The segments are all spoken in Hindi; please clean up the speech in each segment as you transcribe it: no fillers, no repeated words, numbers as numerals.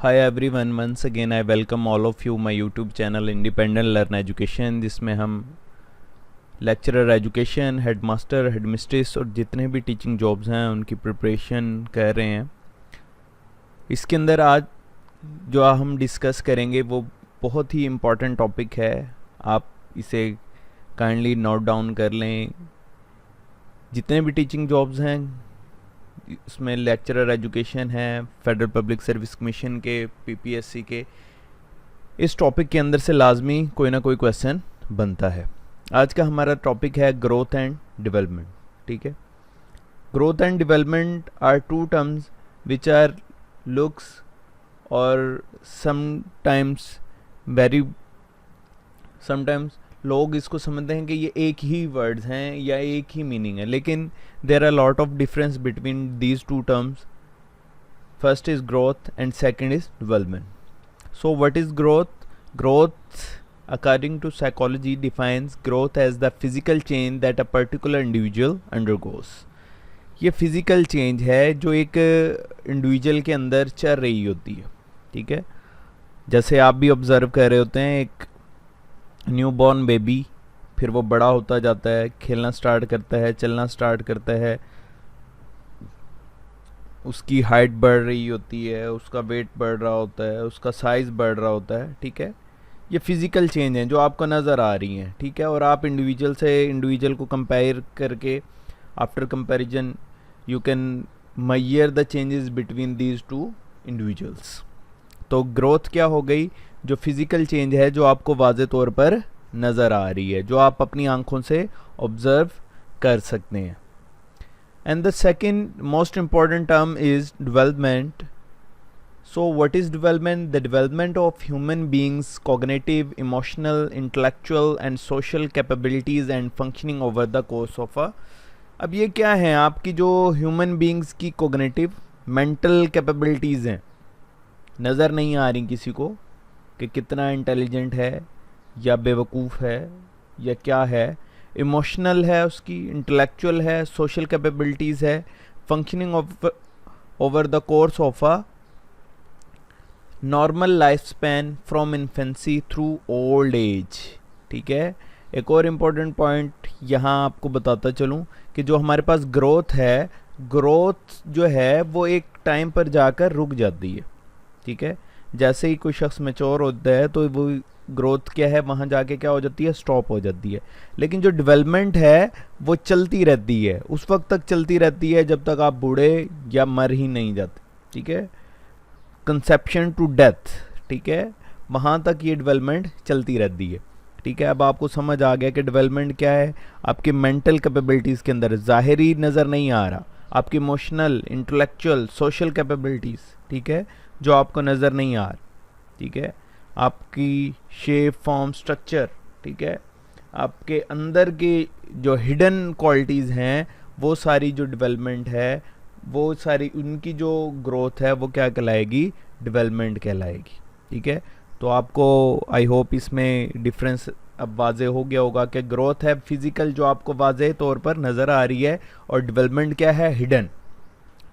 Hi everyone, once again I welcome all of you my YouTube channel Independent Learn Education, जिसमें हम लेक्चरर एजुकेशन, हेडमास्टर, हेडमिस्ट्रेस और जितने भी टीचिंग जॉब्स हैं उनकी प्रिपरेशन कर रहे हैं। इसके अंदर आज जो हम डिस्कस करेंगे वो बहुत ही इम्पॉर्टेंट टॉपिक है। आप इसे काइंडली नोट डाउन कर लें। जितने भी टीचिंग जॉब्स हैं उसमें लेक्चरर एजुकेशन है, फेडरल पब्लिक सर्विस कमीशन के, पीपीएससी के, इस टॉपिक के अंदर से लाजमी कोई ना कोई क्वेश्चन बनता है। आज का हमारा टॉपिक है ग्रोथ एंड डेवलपमेंट। ठीक है, growth and development are two terms which are looks और समटाइम्स लोग इसको समझते हैं कि ये एक ही वर्ड्स हैं या एक ही मीनिंग है, लेकिन there are lot of difference between these two terms. First is growth and second is development. So what is growth? Growth according to psychology defines growth as the physical change that a particular individual undergoes। ये फिजिकल चेंज है जो एक इंडिविजुअल के अंदर चल रही होती है। ठीक है, जैसे आप भी ऑब्जर्व कर रहे होते हैं, एक न्यू बॉर्न बेबी, फिर वो बड़ा होता जाता है, खेलना स्टार्ट करता है, चलना स्टार्ट करता है, उसकी हाइट बढ़ रही होती है, उसका वेट बढ़ रहा होता है, उसका साइज़ बढ़ रहा होता है। ठीक है, ये फिज़िकल चेंज हैं जो आपको नज़र आ रही हैं। ठीक है, और आप इंडिविजुअल से इंडिविजुअल को कंपेयर करके after comparison you can measure the changes between these to individuals. तो ग्रोथ क्या हो गई? जो फिज़िकल चेंज है जो आपको वाज़े तौर पर नज़र आ रही है, जो आप अपनी आंखों से ऑब्ज़र्व कर सकते हैं। And the second most important term is development. So what is development? The development of human beings' cognitive, emotional, intellectual and social capabilities and functioning over the course of a। अब ये क्या है? आपकी जो ह्यूमन बींग्स की कोग्निटिव मेंटल कैपेबिलिटीज़ हैं, नज़र नहीं आ रही किसी को कि कितना इंटेलिजेंट है या बेवकूफ़ है या क्या है। इमोशनल है, उसकी इंटेलेक्चुअल है, सोशल कैपेबिलिटीज़ है, functioning of over the course of a normal life span from infancy through old age. ठीक है, एक और इम्पॉर्टेंट पॉइंट यहाँ आपको बताता चलूँ कि जो हमारे पास ग्रोथ है, ग्रोथ जो है वो एक टाइम पर जाकर रुक जाती है। ठीक है, जैसे ही कोई शख्स मैच्योर होता है तो वो ग्रोथ क्या है, वहाँ जाके क्या हो जाती है, स्टॉप हो जाती है। लेकिन जो डेवलपमेंट है वो चलती रहती है, उस वक्त तक चलती रहती है जब तक आप बूढ़े या मर ही नहीं जाते। ठीक है, कंसेप्शन टू डेथ। ठीक है, वहाँ तक ये डेवलपमेंट चलती रहती है। ठीक है, अब आपको समझ आ गया कि डेवलपमेंट क्या है। आपके मेंटल कैपेबिलिटीज़ के अंदर ज़ाहिरी नज़र नहीं आ रहा, आपकी इमोशनल, इंटेलेक्चुअल, सोशल कैपेबिलिटीज़, ठीक है, जो आपको नज़र नहीं आ रहा। ठीक है, आपकी शेप, फॉर्म, स्ट्रक्चर, ठीक है, आपके अंदर के जो हिडन क्वालिटीज़ हैं वो सारी जो डेवलपमेंट है, वो सारी उनकी जो ग्रोथ है वो क्या कहलाएगी? डेवलपमेंट कहलाएगी। ठीक है, तो आपको आई होप इसमें डिफरेंस अब वाजे हो गया होगा कि ग्रोथ है फिज़िकल जो आपको वाजे तौर पर नज़र आ रही है, और डेवलपमेंट क्या है? हिडन।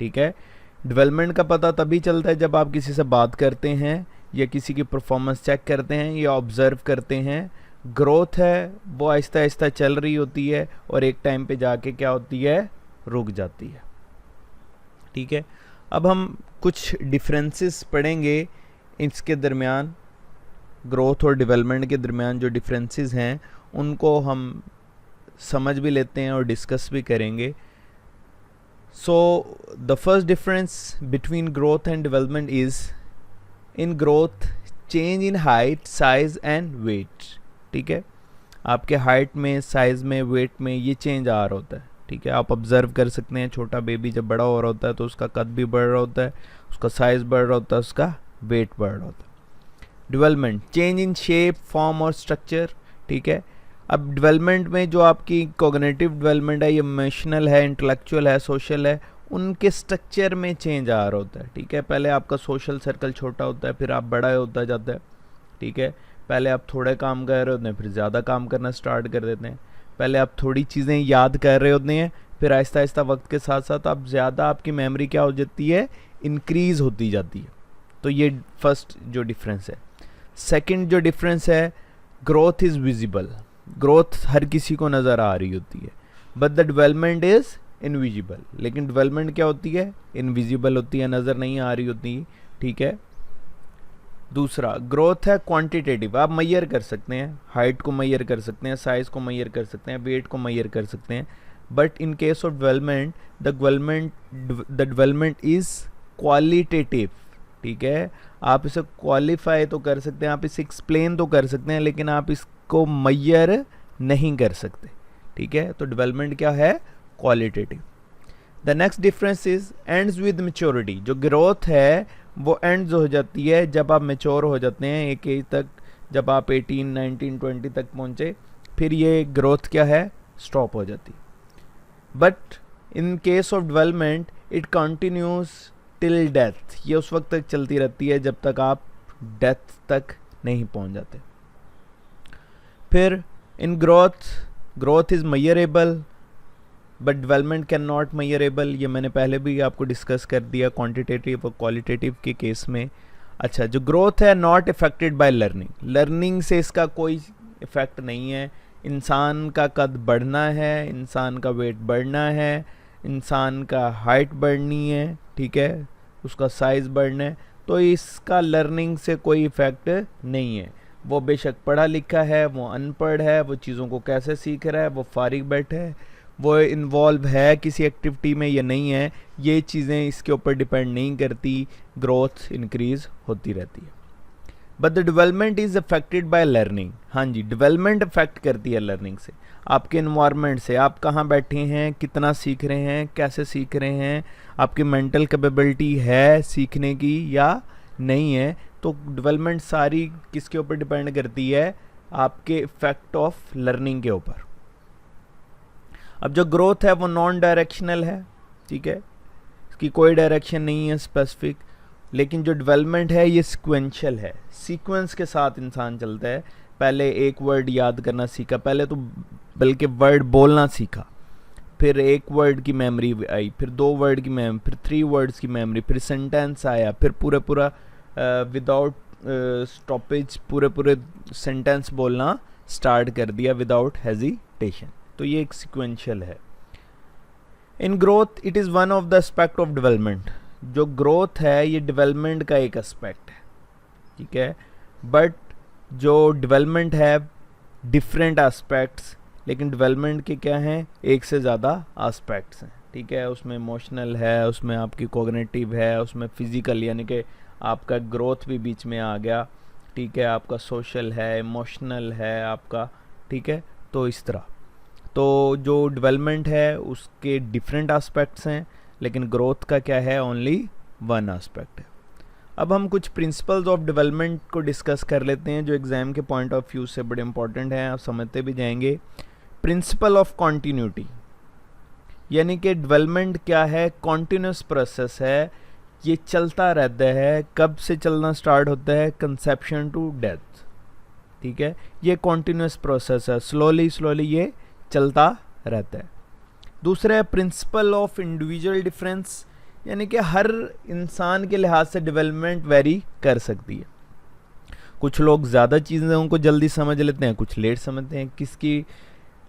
ठीक है, डेवलपमेंट का पता तभी चलता है जब आप किसी से बात करते हैं या किसी की परफॉर्मेंस चेक करते हैं या ऑब्ज़र्व करते हैं। ग्रोथ है वो आहिस्ता आहिस्ता चल रही होती है और एक टाइम पे जाके क्या होती है? रुक जाती है। ठीक है, अब हम कुछ डिफरेंसेस पढ़ेंगे इसके दरमियान, ग्रोथ और डेवलपमेंट के दरमियान जो डिफरेंसेस हैं उनको हम समझ भी लेते हैं और डिस्कस भी करेंगे। So the first difference between growth and development is in growth change in height, size and weight. ठीक है, आपके हाइट में, साइज़ में, वेट में ये चेंज आ रहा होता है। ठीक है, आप ऑब्ज़र्व कर सकते हैं, छोटा बेबी जब बड़ा हो रहा होता है तो उसका कद भी बढ़ रहा होता है, उसका साइज़ बढ़ रहा होता है, उसका वेट बढ़ रहा होता है। Development change in shape, form और स्ट्रक्चर। ठीक है, अब डेवलपमेंट में जो आपकी कॉग्निटिव डेवलपमेंट है, ये इमोशनल है, इंटेलेक्चुअल है, सोशल है, उनके स्ट्रक्चर में चेंज आ रहा होता है। ठीक है, पहले आपका सोशल सर्कल छोटा होता है, फिर आप बड़ा होता जाता है। ठीक है, पहले आप थोड़े काम कर रहे होते हैं, फिर ज़्यादा काम करना स्टार्ट कर देते हैं। पहले आप थोड़ी चीज़ें याद कर रहे होते हैं, फिर आहिस्ता आहिस्ता वक्त के साथ साथ आप ज़्यादा, आपकी मेमोरी क्या हो जाती है? इंक्रीज़ होती जाती है। तो ये फर्स्ट जो डिफरेंस है। सेकंड जो डिफरेंस है, ग्रोथ इज़ विजिबल, ग्रोथ हर किसी को नज़र आ रही होती है, but the development is invisible, लेकिन डेवलपमेंट क्या होती है, इनविजिबल होती है, नज़र नहीं आ रही होती, ठीक है। दूसरा ग्रोथ है क्वांटिटेटिव, आप मैयर कर सकते हैं, हाइट को मैयर कर सकते हैं, साइज़ को मैयर कर सकते हैं, वेट को मैयर कर सकते हैं, but in case of development the development is qualitative, ठीक है। आप इसे क्वालिफाई तो कर सकते हैं, आप इसे एक्सप्लेन तो कर सकते हैं, लेकिन आप इसको मैयर नहीं कर सकते, ठीक है। तो डेवलपमेंट क्या है, qualitative. The next difference is ends with maturity, जो ग्रोथ है वो एंड्स हो जाती है जब आप मैच्योर हो जाते हैं एक एज तक, जब आप 18, 19, 20 तक पहुंचे, फिर ये ग्रोथ क्या है, स्टॉप हो जाती है। But in case of development it continues till death, ये उस वक्त तक चलती रहती है जब तक आप डेथ तक नहीं पहुंच जाते। फिर इन growth is measurable but development can not measurable, ये मैंने पहले भी आपको डिस्कस कर दिया क्वांटिटेटिव और क्वालिटेटिव के केस में। अच्छा, जो ग्रोथ है not affected by learning, learning से इसका कोई इफेक्ट नहीं है। इंसान का कद बढ़ना है, इंसान का वेट बढ़ना है, इंसान का हाइट बढ़नी है, ठीक है, उसका साइज़ बढ़ना है, तो इसका लर्निंग से कोई इफेक्ट नहीं है। वो बेशक पढ़ा लिखा है, वो अनपढ़ है, वो चीज़ों को कैसे सीख रहा है, वो फारिग बैठा है, वो इन्वॉल्व है किसी एक्टिविटी में या नहीं है, ये चीज़ें इसके ऊपर डिपेंड नहीं करती, ग्रोथ इंक्रीज होती रहती है। But the development is affected by learning, हाँ जी, डेवलपमेंट अफेक्ट करती है लर्निंग से, आपके इन्वायरमेंट से, आप कहाँ बैठे हैं, कितना सीख रहे हैं, कैसे सीख रहे हैं, आपकी मेंटल कैपेबिलिटी है सीखने की या नहीं है। तो डेवलपमेंट सारी किसके ऊपर डिपेंड करती है, आपके इफेक्ट ऑफ लर्निंग के ऊपर। अब जो ग्रोथ है वो नॉन डायरेक्शनल है, ठीक है, इसकी कोई डायरेक्शन नहीं है स्पेसिफिक, लेकिन जो डेवलपमेंट है ये सीक्वेंशियल है, सीक्वेंस के साथ इंसान चलता है। पहले एक वर्ड याद करना सीखा, पहले तो बल्कि वर्ड बोलना सीखा, फिर एक वर्ड की मेमोरी आई, फिर 2 वर्ड की मेमोरी, फिर 3 वर्ड्स की मेमोरी, फिर सेंटेंस आया, फिर पूरा विदाउट स्टॉपेज पूरे सेंटेंस बोलना स्टार्ट कर दिया विदाउट हेजिटेशन। तो ये एक सीक्वेंशियल है। In growth it is one of the aspect of development, जो ग्रोथ है ये डेवलपमेंट का एक एस्पेक्ट है, ठीक है। बट जो डेवलपमेंट है डिफरेंट एस्पेक्ट्स, लेकिन डेवलपमेंट के क्या हैं, एक से ज़्यादा एस्पेक्ट्स हैं, ठीक है। उसमें इमोशनल है, उसमें आपकी कोग्निटिव है, उसमें फिजिकल यानी कि आपका ग्रोथ भी बीच में आ गया, ठीक है, आपका सोशल है, इमोशनल है आपका, ठीक है। तो इस तरह तो जो डेवलपमेंट है उसके डिफरेंट एस्पेक्ट्स हैं, लेकिन ग्रोथ का क्या है, ओनली वन एस्पेक्ट है। अब हम कुछ प्रिंसिपल्स ऑफ डेवलपमेंट को डिस्कस कर लेते हैं जो एग्ज़ाम के पॉइंट ऑफ व्यू से बड़े इंपॉर्टेंट हैं, आप समझते भी जाएंगे। प्रिंसिपल ऑफ कॉन्टीन्यूटी, यानी कि डेवलपमेंट क्या है, कॉन्टीन्यूस प्रोसेस है, ये चलता रहता है। कब से चलना स्टार्ट होता है, कंसेप्शन टू डेथ, ठीक है, ये कॉन्टीन्यूस प्रोसेस है, स्लोली ये चलता रहता है। दूसरा है प्रिंसिपल ऑफ इंडिविजुअल डिफरेंस, यानी कि हर इंसान के लिहाज से डेवलपमेंट वेरी कर सकती है। कुछ लोग ज़्यादा चीज़ों को जल्दी समझ लेते हैं, कुछ लेट समझते हैं, किसकी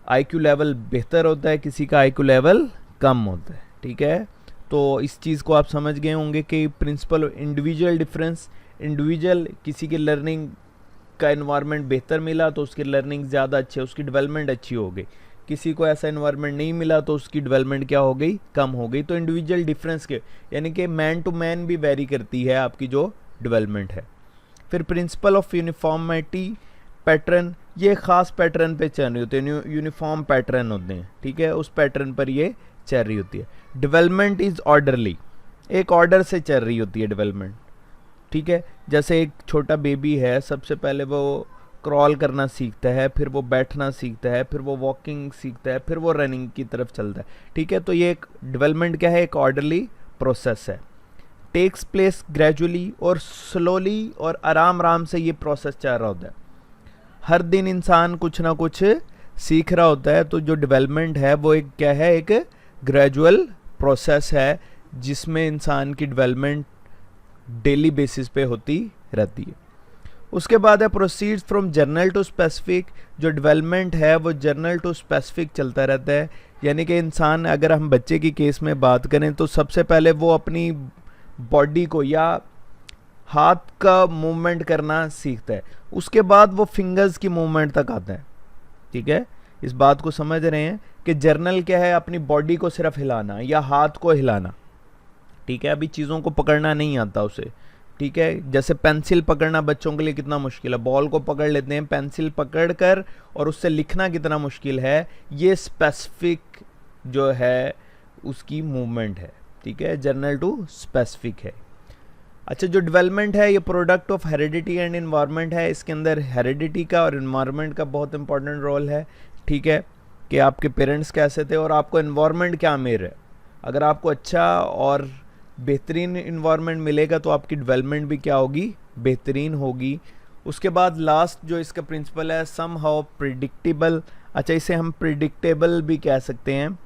आईक्यू लेवल बेहतर होता है, किसी का आईक्यू लेवल कम होता है, ठीक है। तो इस चीज़ को आप समझ गए होंगे कि principle of individual difference, individual किसी की लर्निंग का इन्वायरमेंट बेहतर मिला तो उसकी लर्निंग ज़्यादा अच्छी है, उसकी डेवलपमेंट अच्छी हो गई। किसी को ऐसा इन्वायरमेंट नहीं मिला तो उसकी डेवलपमेंट क्या हो गई, कम हो गई। तो इंडिविजुअल डिफरेंस के यानी कि मैन टू मैन भी वेरी करती है आपकी जो डेवलपमेंट है। फिर प्रिंसिपल ऑफ यूनिफॉर्मिटी पैटर्न, ये ख़ास पैटर्न पे चल रही होती है, यूनिफॉर्म पैटर्न होते हैं, ठीक है, उस पैटर्न पर ये चल रही होती है। डेवलपमेंट इज़ ऑर्डरली, एक ऑर्डर से चल रही होती है डेवलपमेंट, ठीक है। जैसे एक छोटा बेबी है, सबसे पहले वो क्रॉल करना सीखता है, फिर वो बैठना सीखता है, फिर वो वॉकिंग सीखता है, फिर वो रनिंग की तरफ चलता है, ठीक है। तो ये एक डेवलपमेंट क्या है, एक ऑर्डरली प्रोसेस है, टेक्स प्लेस ग्रेजुअली और स्लोली और आराम से ये प्रोसेस चल रहा होता है। हर दिन इंसान कुछ ना कुछ सीख रहा होता है। तो जो डेवलपमेंट है वो एक क्या है, एक ग्रेजुअल प्रोसेस है जिसमें इंसान की डेवलपमेंट डेली बेसिस पे होती रहती है। उसके बाद है proceeds from general to specific. जो डेवलपमेंट है वो जर्नल टू स्पेसिफिक चलता रहता है, यानी कि इंसान, अगर हम बच्चे की केस में बात करें तो सबसे पहले वो अपनी बॉडी को या हाथ का मूवमेंट करना सीखता है, उसके बाद वो फिंगर्स की मूवमेंट तक आता है। ठीक है, इस बात को समझ रहे हैं कि जर्नल क्या है, अपनी बॉडी को सिर्फ हिलाना या हाथ को हिलाना। ठीक है, अभी चीज़ों को पकड़ना नहीं आता उसे। ठीक है, जैसे पेंसिल पकड़ना बच्चों के लिए कितना मुश्किल है, बॉल को पकड़ लेते हैं, पेंसिल पकड़ कर और उससे लिखना कितना मुश्किल है, ये स्पेसिफिक जो है उसकी मूवमेंट है। ठीक है, जर्नल टू स्पेसिफिक है। अच्छा, जो डेवलपमेंट है ये product of heredity and environment है। इसके अंदर हेरिडिटी का और इन्वायरमेंट का बहुत इंपॉर्टेंट रोल है। ठीक है, कि आपके पेरेंट्स कैसे थे और आपको इन्वायरमेंट क्या मिल रहा है। अगर आपको अच्छा और बेहतरीन इन्वायरमेंट मिलेगा तो आपकी डेवलपमेंट भी क्या होगी, बेहतरीन होगी। उसके बाद लास्ट जो इसका प्रिंसिपल है, सम हाउ प्रिडिक्टेबल। अच्छा, इसे हम प्रिडिक्टेबल भी कह सकते हैं,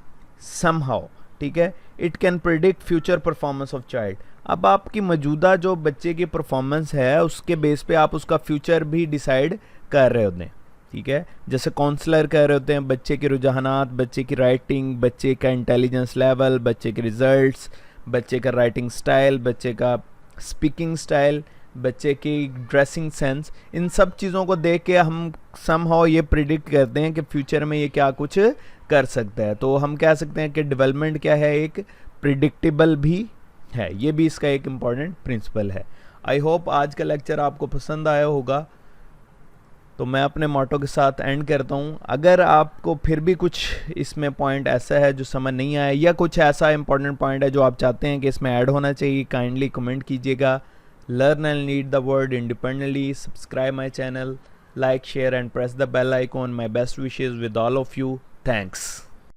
सम हाउ। ठीक है, it can predict future performance of child. अब आपकी मौजूदा जो बच्चे की परफॉर्मेंस है उसके बेस पे आप उसका फ्यूचर भी डिसाइड कर रहे होते हैं। ठीक है, जैसे काउंसलर कह रहे होते हैं बच्चे के रुझानात, बच्चे की राइटिंग, बच्चे का इंटेलिजेंस लेवल, बच्चे के रिजल्ट्स, बच्चे का राइटिंग स्टाइल, बच्चे का स्पीकिंग स्टाइल, बच्चे की ड्रेसिंग सेंस, इन सब चीज़ों को देख के हम समहाउ ये प्रिडिक्ट करते हैं कि फ्यूचर में ये क्या कुछ कर सकता है। तो हम कह सकते हैं कि डेवलपमेंट क्या है, एक प्रिडिक्टेबल भी है। ये भी इसका एक इम्पॉर्टेंट प्रिंसिपल है। आई होप आज का लेक्चर आपको पसंद आया होगा। तो मैं अपने मोटो के साथ एंड करता हूँ। अगर आपको फिर भी कुछ इसमें पॉइंट ऐसा है जो समझ नहीं आया या कुछ ऐसा इंपॉर्टेंट पॉइंट है जो आप चाहते हैं कि इसमें ऐड होना चाहिए, काइंडली कमेंट कीजिएगा। Learn and lead the world independently. Subscribe my channel, like, share and press the bell icon. My best wishes with all of you. Thanks.